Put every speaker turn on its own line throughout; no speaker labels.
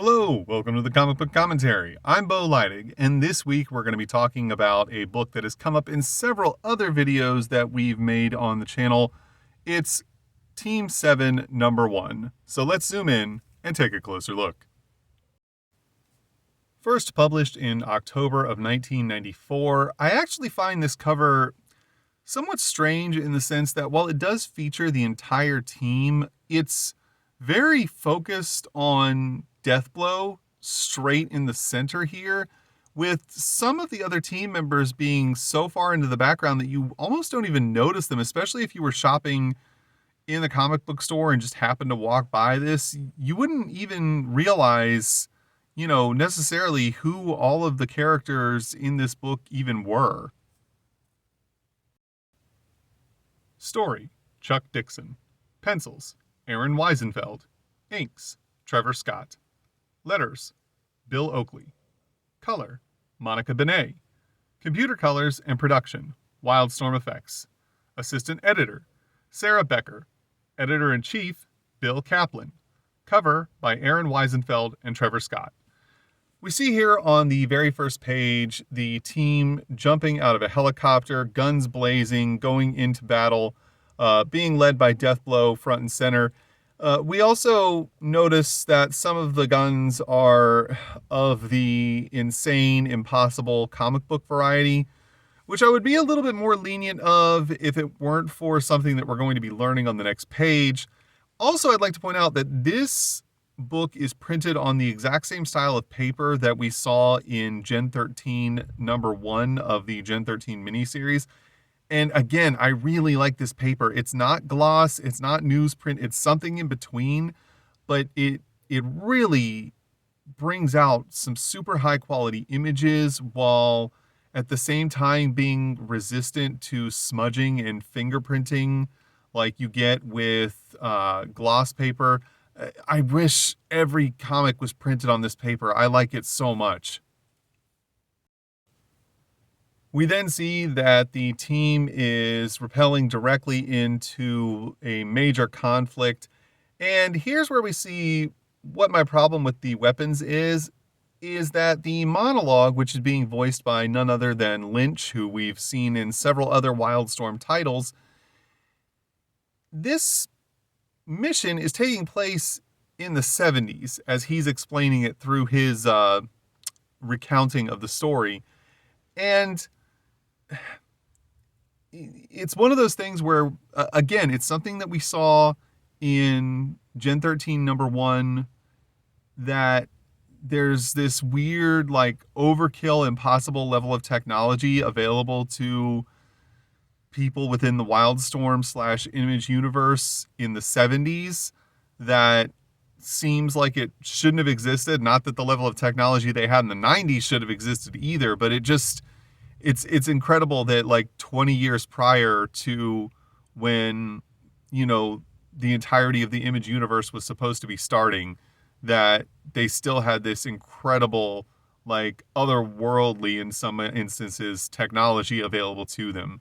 Hello, welcome to the Comic Book Commentary. I'm Bo Leidig, and this week we're going to be talking about a book that has come up in several other videos that we've made on the channel. It's Team 7 number 1. So let's zoom in and take a closer look. First published in October of 1994, I actually find this cover somewhat strange in the sense that while it does feature the entire team, it's very focused on Deathblow straight in the center here, with some of the other team members being so far into the background that you almost don't even notice them, especially if you were shopping in the comic book store and just happened to walk by this. You wouldn't even realize, necessarily who all of the characters in this book even were. Story, Chuck Dixon. Pencils, Aaron Weisenfeld. Inks, Trevor Scott. Letters, Bill Oakley. Color, Monica Benet. Computer colors and production, Wildstorm Effects. Assistant editor, Sarah Becker. Editor-in-chief, Bill Kaplan. Cover by Aaron Weisenfeld and Trevor Scott. We see here on the very first page the team jumping out of a helicopter, guns blazing, going into battle, being led by Deathblow front and center. We also notice that some of the guns are of the insane, impossible comic book variety, which I would be a little bit more lenient of if it weren't for something that we're going to be learning on the next page. Also, I'd like to point out that this book is printed on the exact same style of paper that we saw in Gen 13 number 1 of the Gen 13 miniseries. And again, I really like this paper. It's not gloss, it's not newsprint, it's something in between, but it really brings out some super high quality images while at the same time being resistant to smudging and fingerprinting like you get with gloss paper. I wish every comic was printed on this paper. I like it so much. We then see that the team is rappelling directly into a major conflict. And here's where we see what my problem with the weapons is that the monologue, which is being voiced by none other than Lynch, who we've seen in several other Wildstorm titles, this mission is taking place in the 70s, as he's explaining it through his recounting of the story. And it's one of those things where, again, it's something that we saw in Gen 13 number 1, that there's this weird, like, overkill, impossible level of technology available to people within the Wildstorm / Image universe in the 70s that seems like it shouldn't have existed. Not that the level of technology they had in the 90s should have existed either, but it's incredible that, like, 20 years prior to when, the entirety of the Image universe was supposed to be starting, that they still had this incredible, like, otherworldly, in some instances, technology available to them.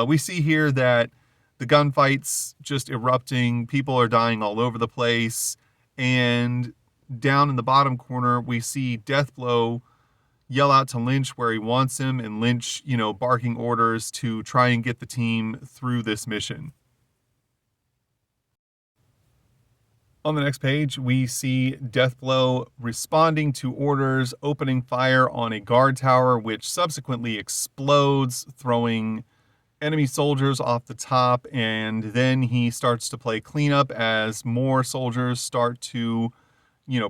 We see here that the gunfights just erupting, people are dying all over the place, and down in the bottom corner, we see Deathblow yell out to Lynch where he wants him, and Lynch, barking orders to try and get the team through this mission. On the next page, we see Deathblow responding to orders, opening fire on a guard tower, which subsequently explodes, throwing enemy soldiers off the top, and then he starts to play cleanup as more soldiers start to,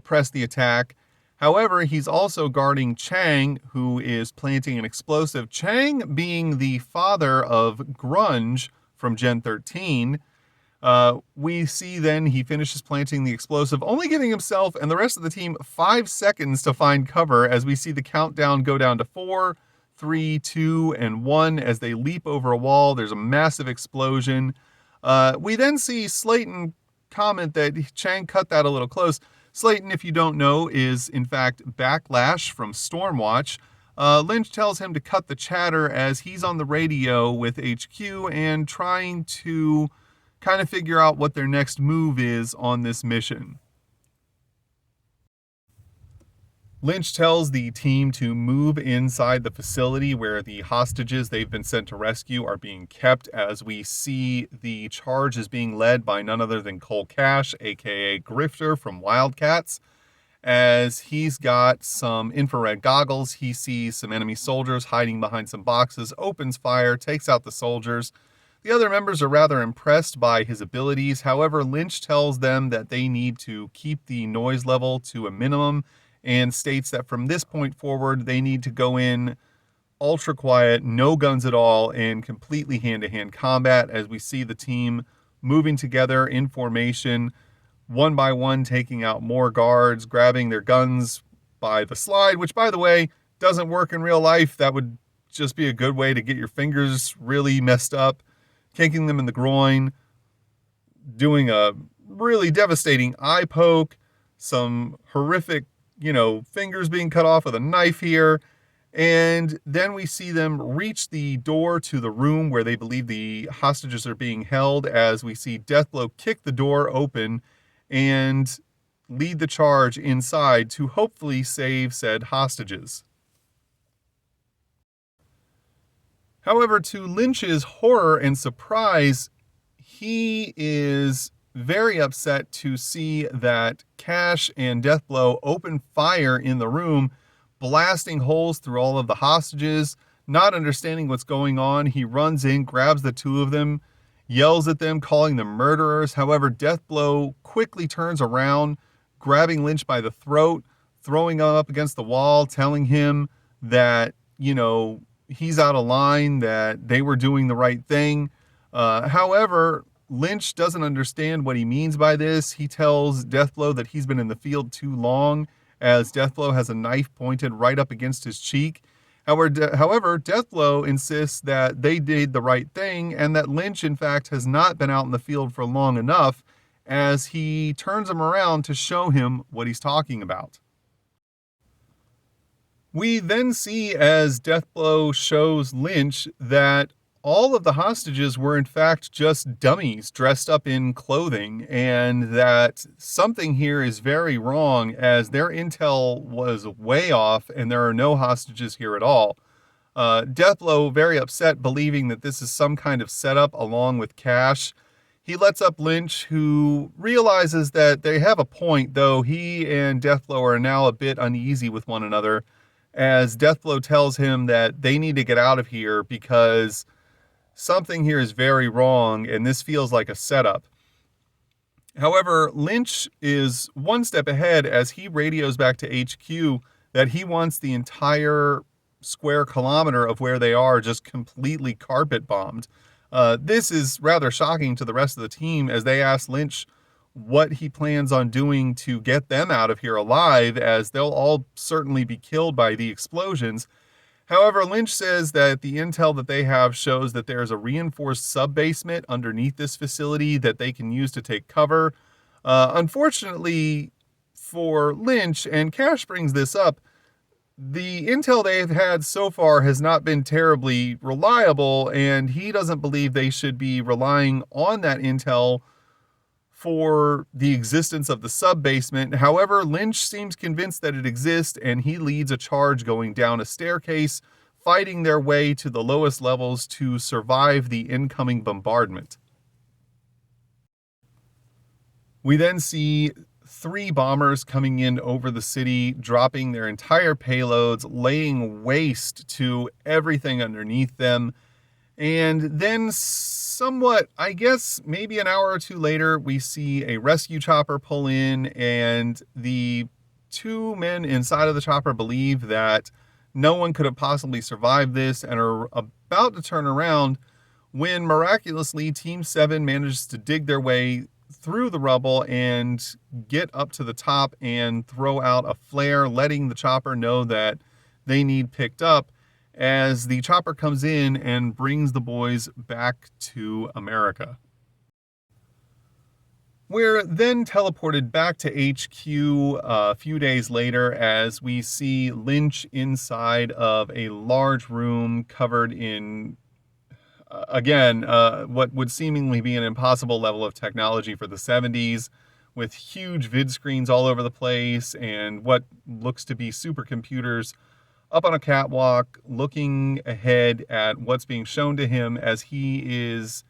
press the attack. However, he's also guarding Chang, who is planting an explosive. Chang being the father of Grunge from Gen 13. We see then he finishes planting the explosive, only giving himself and the rest of the team 5 seconds to find cover as we see the countdown go down to 4, 3, 2, and 1 as they leap over a wall. There's a massive explosion. We then see Slayton comment that Chang cut that a little close. Slayton, if you don't know, is in fact Backlash from Stormwatch. Lynch tells him to cut the chatter as he's on the radio with HQ and trying to kind of figure out what their next move is on this mission. Lynch tells the team to move inside the facility where the hostages they've been sent to rescue are being kept, as we see the charge is being led by none other than Cole Cash, aka Grifter from WildC.A.T.S. As he's got some infrared goggles, he sees some enemy soldiers hiding behind some boxes, opens fire, takes out the soldiers. The other members are rather impressed by his abilities. However, Lynch tells them that they need to keep the noise level to a minimum and states that from this point forward, they need to go in ultra quiet, no guns at all, and completely hand-to-hand combat, as we see the team moving together in formation, one by one, taking out more guards, grabbing their guns by the slide, which, by the way, doesn't work in real life. That would just be a good way to get your fingers really messed up, kicking them in the groin, doing a really devastating eye poke, some horrific, fingers being cut off with a knife here. And then we see them reach the door to the room where they believe the hostages are being held, as we see Deathblow kick the door open and lead the charge inside to hopefully save said hostages. However, to Lynch's horror and surprise, he is very upset to see that Cash and Deathblow open fire in the room, blasting holes through all of the hostages. Not understanding what's going on, he runs in, grabs the two of them, yells at them, calling them murderers. However, Deathblow quickly turns around, grabbing Lynch by the throat, throwing him up against the wall, telling him that, he's out of line, that they were doing the right thing. However, Lynch doesn't understand what he means by this. He tells Deathblow that he's been in the field too long, as Deathblow has a knife pointed right up against his cheek. However, Deathblow insists that they did the right thing and that Lynch, in fact, has not been out in the field for long enough, as he turns him around to show him what he's talking about. We then see, as Deathblow shows Lynch, that all of the hostages were in fact just dummies dressed up in clothing, and that something here is very wrong, as their intel was way off and there are no hostages here at all. Deathblow, very upset, believing that this is some kind of setup along with Cash. He lets up Lynch, who realizes that they have a point, though he and Deathblow are now a bit uneasy with one another, as Deathblow tells him that they need to get out of here because something here is very wrong, and this feels like a setup. However, Lynch is one step ahead, as he radios back to HQ that he wants the entire square kilometer of where they are just completely carpet bombed. This is rather shocking to the rest of the team, as they ask Lynch what he plans on doing to get them out of here alive, as they'll all certainly be killed by the explosions. However, Lynch says that the intel that they have shows that there's a reinforced sub-basement underneath this facility that they can use to take cover. Unfortunately for Lynch, and Cash brings this up, the intel they've had so far has not been terribly reliable, and he doesn't believe they should be relying on that intel for the existence of the sub-basement. However, Lynch seems convinced that it exists, and he leads a charge going down a staircase, fighting their way to the lowest levels to survive the incoming bombardment. We then see 3 bombers coming in over the city, dropping their entire payloads, laying waste to everything underneath them. And then somewhat, I guess, maybe an hour or two later, we see a rescue chopper pull in, and the 2 men inside of the chopper believe that no one could have possibly survived this and are about to turn around when miraculously Team 7 manages to dig their way through the rubble and get up to the top and throw out a flare, letting the chopper know that they need picked up, as the chopper comes in and brings the boys back to America. We're then teleported back to HQ a few days later, as we see Lynch inside of a large room covered in, what would seemingly be an impossible level of technology for the 70s, with huge vid screens all over the place and what looks to be supercomputers up on a catwalk looking ahead at what's being shown to him as he is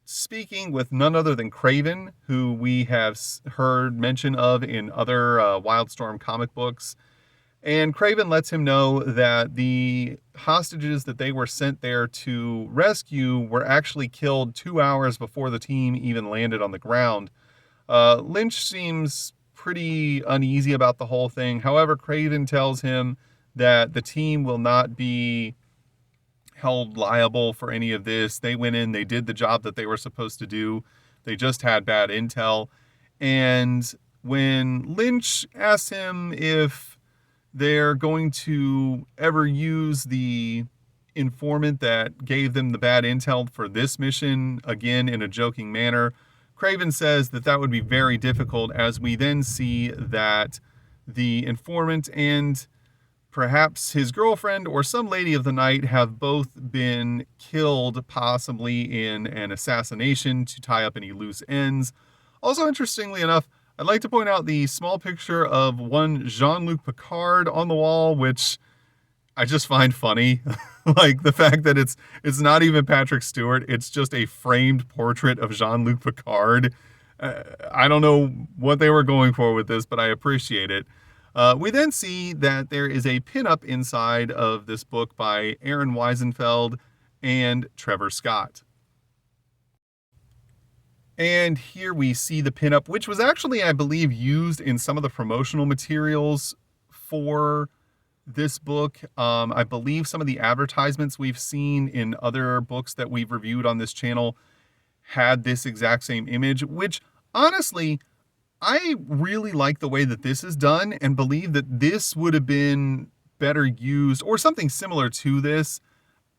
speaking with none other than Kraven, who we have heard mention of in other Wildstorm comic books. And Kraven lets him know that the hostages that they were sent there to rescue were actually killed 2 hours before the team even landed on the ground. Lynch seems pretty uneasy about the whole thing. However, Kraven tells him that the team will not be held liable for any of this. They went in, they did the job that they were supposed to do. They just had bad intel. And when Lynch asks him if they're going to ever use the informant that gave them the bad intel for this mission, again in a joking manner, Kraven says that that would be very difficult, as we then see that the informant and perhaps his girlfriend or some lady of the night have both been killed, possibly in an assassination to tie up any loose ends. Also, interestingly enough, I'd like to point out the small picture of one Jean-Luc Picard on the wall, which I just find funny. Like the fact that it's not even Patrick Stewart, it's just a framed portrait of Jean-Luc Picard. I don't know what they were going for with this, but I appreciate it. We then see that there is a pinup inside of this book by Aaron Wiesenfeld and Trevor Scott. And here we see the pinup, which was actually, I believe, used in some of the promotional materials for this book. I believe some of the advertisements we've seen in other books that we've reviewed on this channel had this exact same image, which honestly, I really like the way that this is done and believe that this would have been better used, or something similar to this,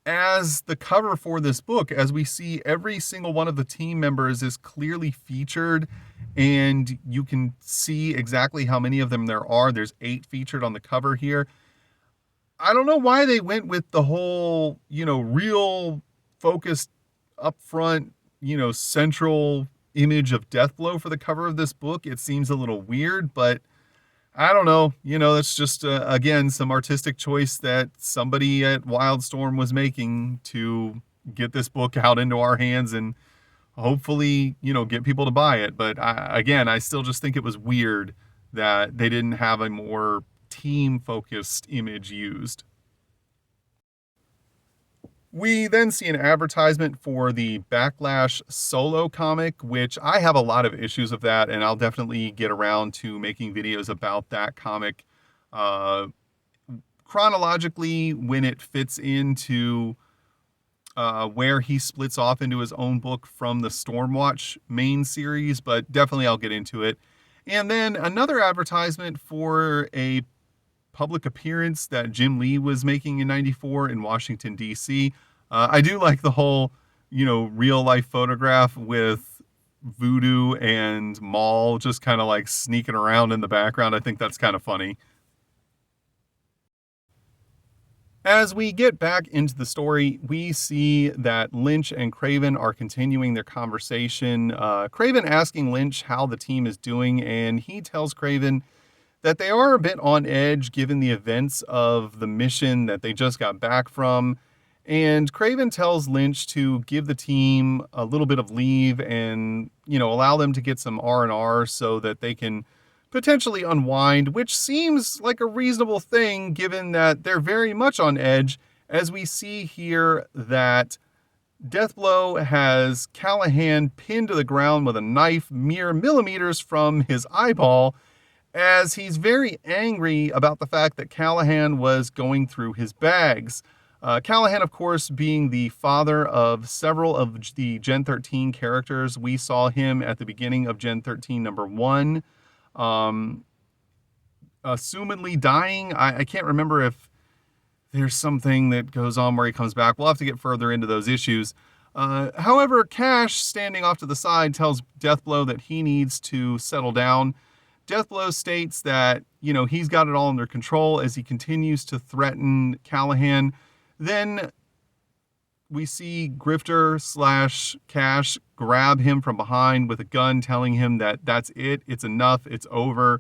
as the cover for this book, as we see every single one of the team members is clearly featured, and you can see exactly how many of them there are. There's 8 featured on the cover here. I don't know why they went with the whole, real focused upfront, central image of Deathblow for the cover of this book. It seems a little weird, but I don't know. That's just, again, some artistic choice that somebody at Wildstorm was making to get this book out into our hands and hopefully, get people to buy it. But I still just think it was weird that they didn't have a more team-focused image used. We then see an advertisement for the Backlash solo comic, which I have a lot of issues of that, and I'll definitely get around to making videos about that comic. Chronologically, when it fits into where he splits off into his own book from the Stormwatch main series, but definitely I'll get into it. And then another advertisement for a public appearance that Jim Lee was making in '94 in Washington, D.C. I do like the whole, real life photograph with Voodoo and Maul just kind of like sneaking around in the background. I think that's kind of funny. As we get back into the story, we see that Lynch and Kraven are continuing their conversation. Kraven asking Lynch how the team is doing, and he tells Kraven that they are a bit on edge given the events of the mission that they just got back from. And Kraven tells Lynch to give the team a little bit of leave and, allow them to get some R&R so that they can potentially unwind, which seems like a reasonable thing given that they're very much on edge, as we see here that Deathblow has Callahan pinned to the ground with a knife mere millimeters from his eyeball, as he's very angry about the fact that Callahan was going through his bags. Callahan, of course, being the father of several of the Gen 13 characters. We saw him at the beginning of Gen 13 number 1, assumedly dying. I can't remember if there's something that goes on where he comes back. We'll have to get further into those issues. However, Cash, standing off to the side, tells Deathblow that he needs to settle down. Deathblow states that, he's got it all under control as he continues to threaten Callahan. Then we see Grifter slash Cash grab him from behind with a gun, telling him that that's it, it's enough, it's over.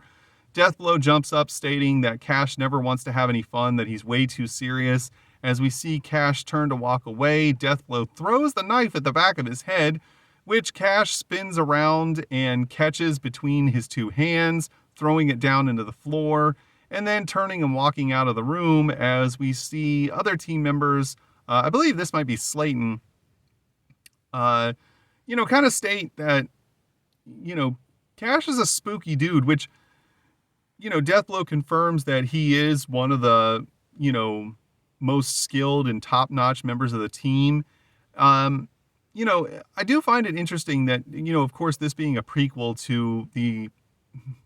Deathblow jumps up, stating that Cash never wants to have any fun, that he's way too serious. As we see Cash turn to walk away, Deathblow throws the knife at the back of his head, which Cash spins around and catches between his two hands, throwing it down into the floor, and then turning and walking out of the room as we see other team members, I believe this might be Slayton, kind of state that, Cash is a spooky dude, which, Deathblow confirms that he is one of the, most skilled and top-notch members of the team. I do find it interesting that, of course, this being a prequel to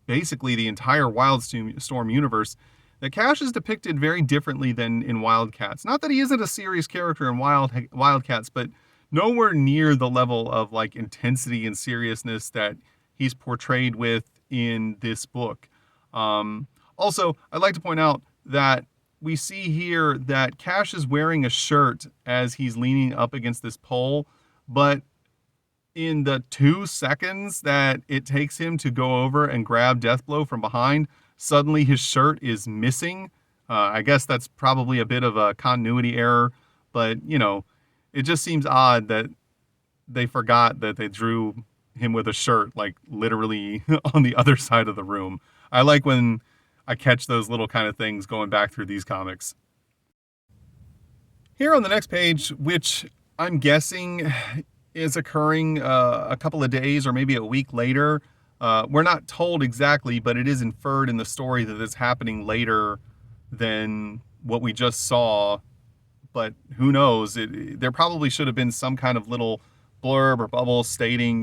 basically the entire Wildstorm universe, that Cash is depicted very differently than in Wildcats. Not that he isn't a serious character in Wildcats, but nowhere near the level of like intensity and seriousness that he's portrayed with in this book. Also, I'd like to point out that we see here that Cash is wearing a shirt as he's leaning up against this pole, but in the 2 seconds that it takes him to go over and grab Deathblow from behind, suddenly his shirt is missing. I guess that's probably a bit of a continuity error, but, it just seems odd that they forgot that they drew him with a shirt, like, literally on the other side of the room. I like when I catch those little kind of things going back through these comics. Here on the next page, which I'm guessing is occurring a couple of days or maybe a week later. We're not told exactly, but it is inferred in the story that it's happening later than what we just saw. But who knows? There probably should have been some kind of little blurb or bubble stating,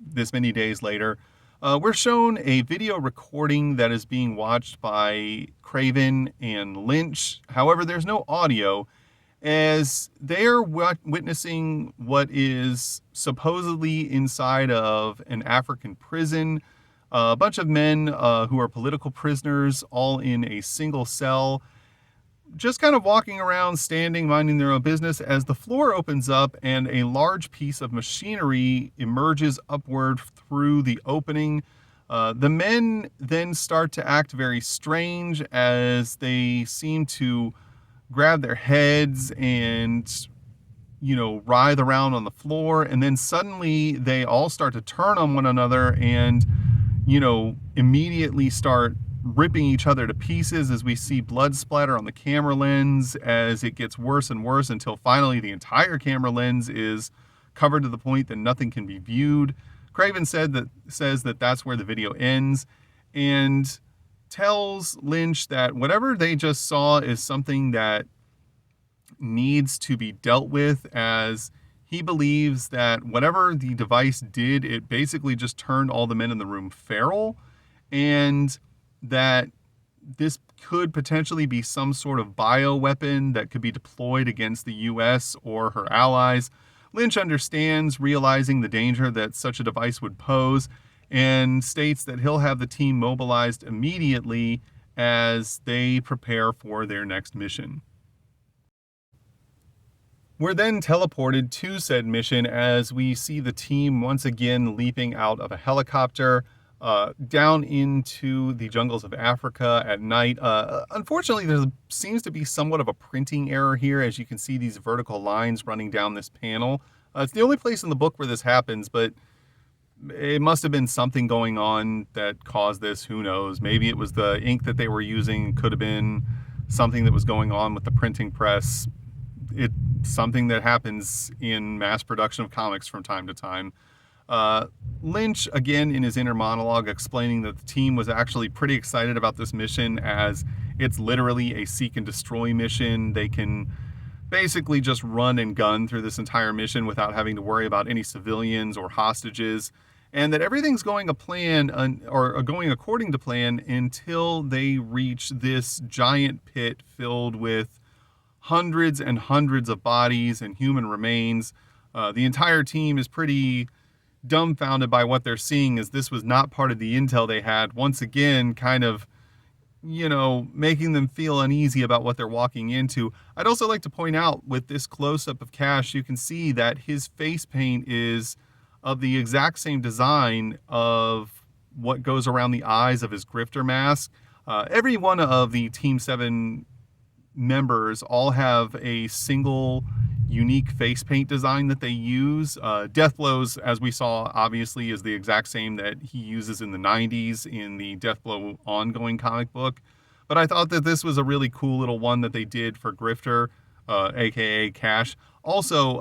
this many days later. We're shown a video recording that is being watched by Kraven and Lynch. However, there's no audio, as they're witnessing what is supposedly inside of an African prison. A bunch of men who are political prisoners, all in a single cell, just kind of walking around, standing, minding their own business, as the floor opens up and a large piece of machinery emerges upward through the opening. The men then start to act very strange as they seem to grab their heads and, writhe around on the floor. And then suddenly they all start to turn on one another and, immediately start ripping each other to pieces, as we see blood splatter on the camera lens as it gets worse and worse until finally the entire camera lens is covered to the point that nothing can be viewed. Kraven says that that's where the video ends, and tells Lynch that whatever they just saw is something that needs to be dealt with, as he believes that whatever the device did, it basically just turned all the men in the room feral, and that this could potentially be some sort of bioweapon that could be deployed against the US or her allies. Lynch understands, realizing the danger that such a device would pose, and states that he'll have the team mobilized immediately as they prepare for their next mission. We're then teleported to said mission as we see the team once again leaping out of a helicopter down into the jungles of Africa at night. Unfortunately, there seems to be somewhat of a printing error here, as you can see these vertical lines running down this panel. It's the only place in the book where this happens, but it must have been something going on that caused this. Who knows? Maybe it was the ink that they were using. Could have been something that was going on with the printing press. It's something that happens in mass production of comics from time to time. Lynch, again, in his inner monologue, explaining that the team was actually pretty excited about this mission, as it's literally a seek and destroy mission. They can basically just run and gun through this entire mission without having to worry about any civilians or hostages, and that everything's going going according to plan until they reach this giant pit filled with hundreds and hundreds of bodies and human remains. The entire team is pretty dumbfounded by what they're seeing, as this was not part of the intel they had. Once again, kind of, making them feel uneasy about what they're walking into. I'd also like to point out with this close-up of Cash, you can see that his face paint is of the exact same design of what goes around the eyes of his grifter mask. Every one of the Team 7 members all have a single unique face paint design that they use. Deathblow's, as we saw, obviously is the exact same that he uses in the 90s in the Deathblow ongoing comic book. But I thought that this was a really cool little one that they did for Grifter, aka Cash. Also,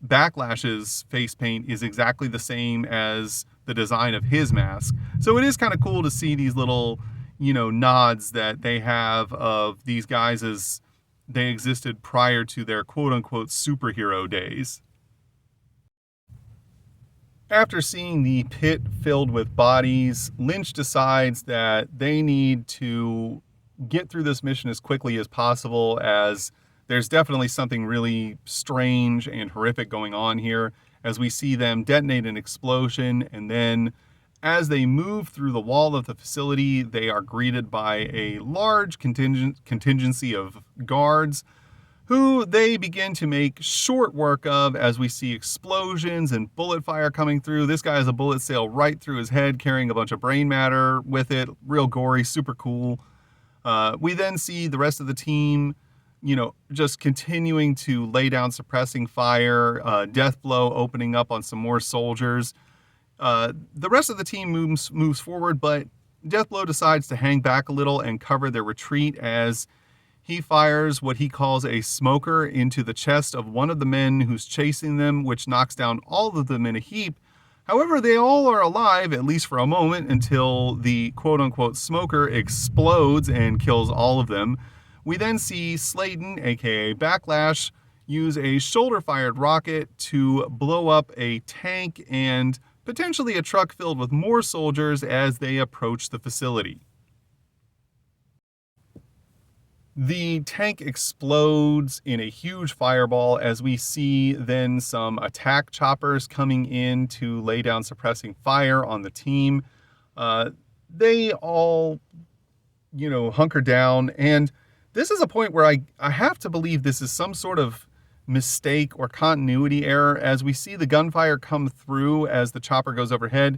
Backlash's face paint is exactly the same as the design of his mask. So it is kind of cool to see these little, nods that they have of these guys as they existed prior to their quote-unquote superhero days. After seeing the pit filled with bodies, Lynch decides that they need to get through this mission as quickly as possible, as there's definitely something really strange and horrific going on here, as we see them detonate an explosion, and then as they move through the wall of the facility, they are greeted by a large contingency of guards who they begin to make short work of, as we see explosions and bullet fire coming through. This guy has a bullet sail right through his head, carrying a bunch of brain matter with it. Real gory, super cool. We then see the rest of the team, just continuing to lay down suppressing fire, Deathblow opening up on some more soldiers. The rest of the team moves forward, but Deathblow decides to hang back a little and cover their retreat as he fires what he calls a smoker into the chest of one of the men who's chasing them, which knocks down all of them in a heap. However, they all are alive, at least for a moment, until the quote-unquote smoker explodes and kills all of them. We then see Slayton, aka Backlash, use a shoulder-fired rocket to blow up a tank and potentially a truck filled with more soldiers as they approach the facility. The tank explodes in a huge fireball as we see then some attack choppers coming in to lay down suppressing fire on the team. They all, hunker down, and this is a point where I have to believe this is some sort of mistake or continuity error as we see the gunfire come through as the chopper goes overhead.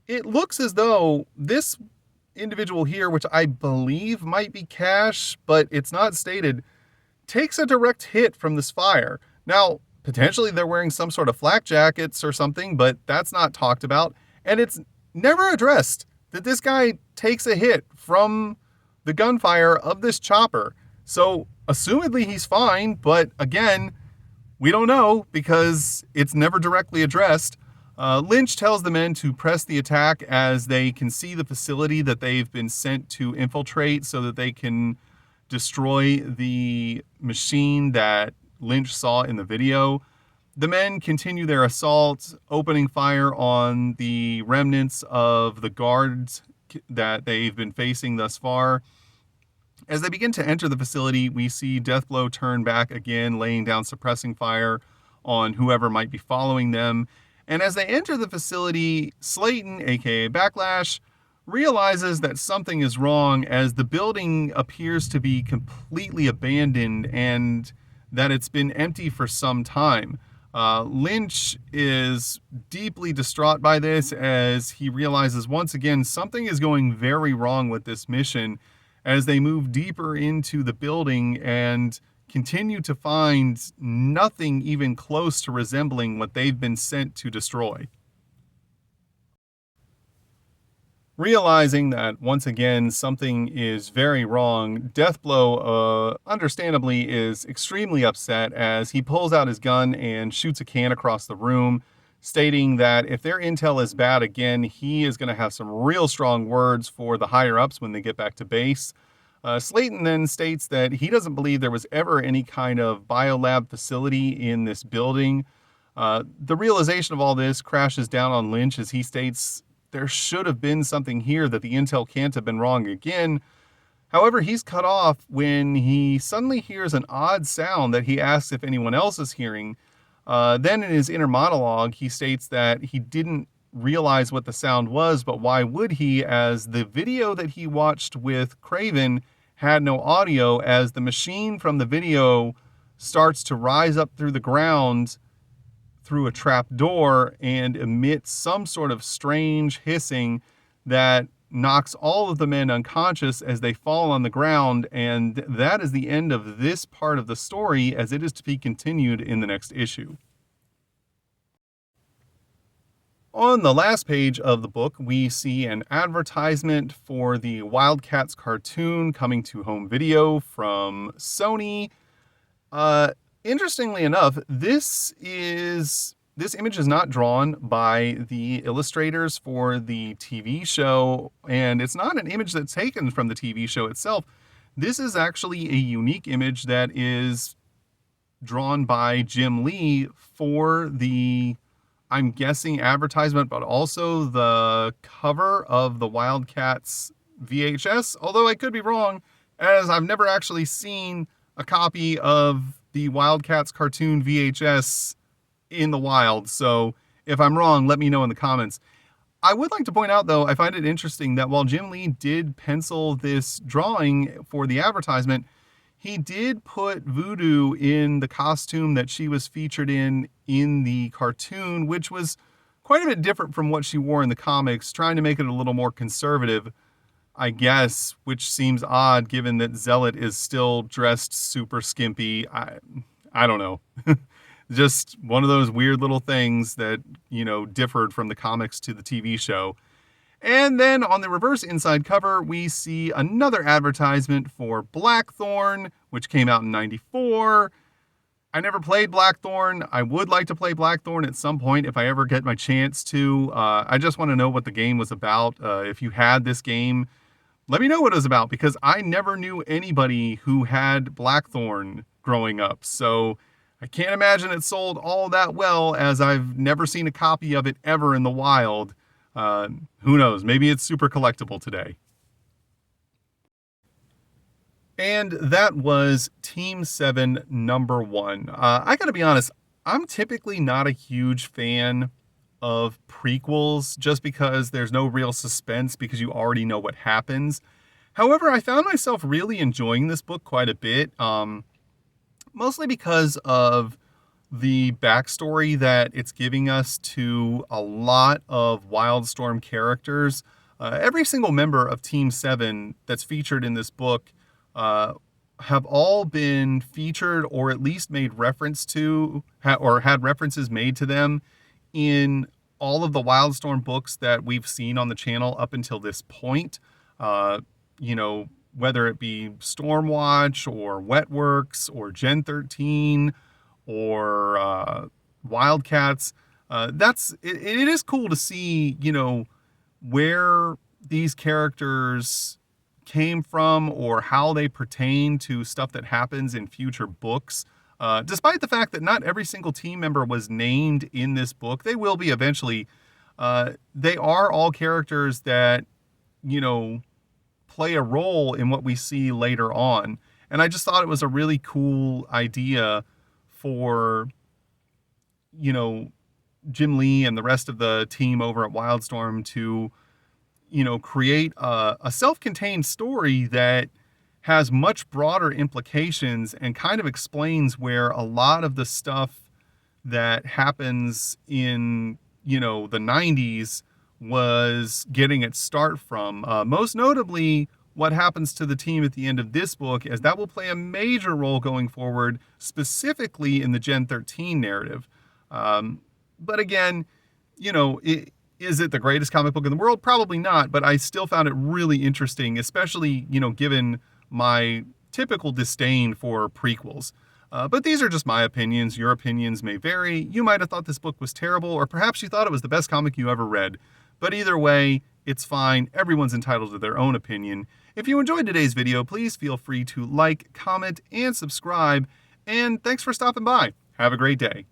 It looks as though this individual here, which I believe might be Cash, but it's not stated, takes a direct hit from this fire. Now, potentially they're wearing some sort of flak jackets or something, but that's not talked about. And it's never addressed that this guy takes a hit from the gunfire of this chopper. So, assumedly he's fine, but again, we don't know because it's never directly addressed. Lynch tells the men to press the attack as they can see the facility that they've been sent to infiltrate so that they can destroy the machine that Lynch saw in the video. The men continue their assault, opening fire on the remnants of the guards that they've been facing thus far. As they begin to enter the facility, we see Deathblow turn back again, laying down suppressing fire on whoever might be following them. And as they enter the facility, Slayton, aka Backlash, realizes that something is wrong as the building appears to be completely abandoned and that it's been empty for some time. Lynch is deeply distraught by this as he realizes once again something is going very wrong with this mission as they move deeper into the building and continue to find nothing even close to resembling what they've been sent to destroy. Realizing that once again something is very wrong, Deathblow understandably is extremely upset as he pulls out his gun and shoots a can across the room, stating that if their intel is bad again, he is going to have some real strong words for the higher-ups when they get back to base. Slayton then states that he doesn't believe there was ever any kind of biolab facility in this building. The realization of all this crashes down on Lynch as he states there should have been something here, that the intel can't have been wrong again. However, he's cut off when he suddenly hears an odd sound that he asks if anyone else is hearing. Then in his inner monologue, he states that he didn't realize what the sound was, but why would he, as the video that he watched with Craven had no audio, as the machine from the video starts to rise up through the ground through a trap door and emits some sort of strange hissing that knocks all of the men unconscious as they fall on the ground. And that is the end of this part of the story, as it is to be continued in the next issue. On the last page of the book, we see an advertisement for the WildC.A.T.S cartoon coming to home video from Sony. Interestingly enough, this image is not drawn by the illustrators for the TV show, and it's not an image that's taken from the TV show itself. This is actually a unique image that is drawn by Jim Lee for the, I'm guessing, advertisement, but also the cover of the WildC.A.T.S VHS, although I could be wrong, as I've never actually seen a copy of the WildC.A.T.S cartoon VHS in the wild. So if I'm wrong, let me know in the comments. I would like to point out, though, I find it interesting that while Jim Lee did pencil this drawing for the advertisement, he did put Voodoo in the costume that she was featured in the cartoon, which was quite a bit different from what she wore in the comics, trying to make it a little more conservative, I guess, which seems odd given that Zealot is still dressed super skimpy. I don't know. Just one of those weird little things that, differed from the comics to the TV show. And then on the reverse inside cover, we see another advertisement for Blackthorn, which came out in '94. I never played Blackthorn. I would like to play Blackthorn at some point if I ever get my chance to. I just want to know what the game was about. If you had this game, let me know what it was about, because I never knew anybody who had Blackthorn growing up. So I can't imagine it sold all that well, as I've never seen a copy of it ever in the wild. Who knows? Maybe it's super collectible today. And that was Team 7 #1. I gotta be honest, I'm typically not a huge fan of prequels, just because there's no real suspense, because you already know what happens. However, I found myself really enjoying this book quite a bit, mostly because of the backstory that it's giving us to a lot of Wildstorm characters. Every single member of Team 7 that's featured in this book have all been featured, or at least made reference to, or had references made to them in all of the Wildstorm books that we've seen on the channel up until this point. Whether it be Stormwatch or Wetworks or Gen 13 or Wildcats, it is cool to see, where these characters came from or how they pertain to stuff that happens in future books. Despite the fact that not every single team member was named in this book, they will be eventually. They are all characters that, play a role in what we see later on. And I just thought it was a really cool idea for, Jim Lee and the rest of the team over at Wildstorm to, create a self-contained story that has much broader implications and kind of explains where a lot of the stuff that happens in, the 90s was getting its start from. Most notably, what happens to the team at the end of this book, as that will play a major role going forward, specifically in the Gen 13 narrative. But again, is it the greatest comic book in the world? Probably not, but I still found it really interesting, especially, given my typical disdain for prequels. But these are just my opinions. Your opinions may vary. You might have thought this book was terrible, or perhaps you thought it was the best comic you ever read. But either way, it's fine. Everyone's entitled to their own opinion. If you enjoyed today's video, please feel free to like, comment, and subscribe. And thanks for stopping by. Have a great day.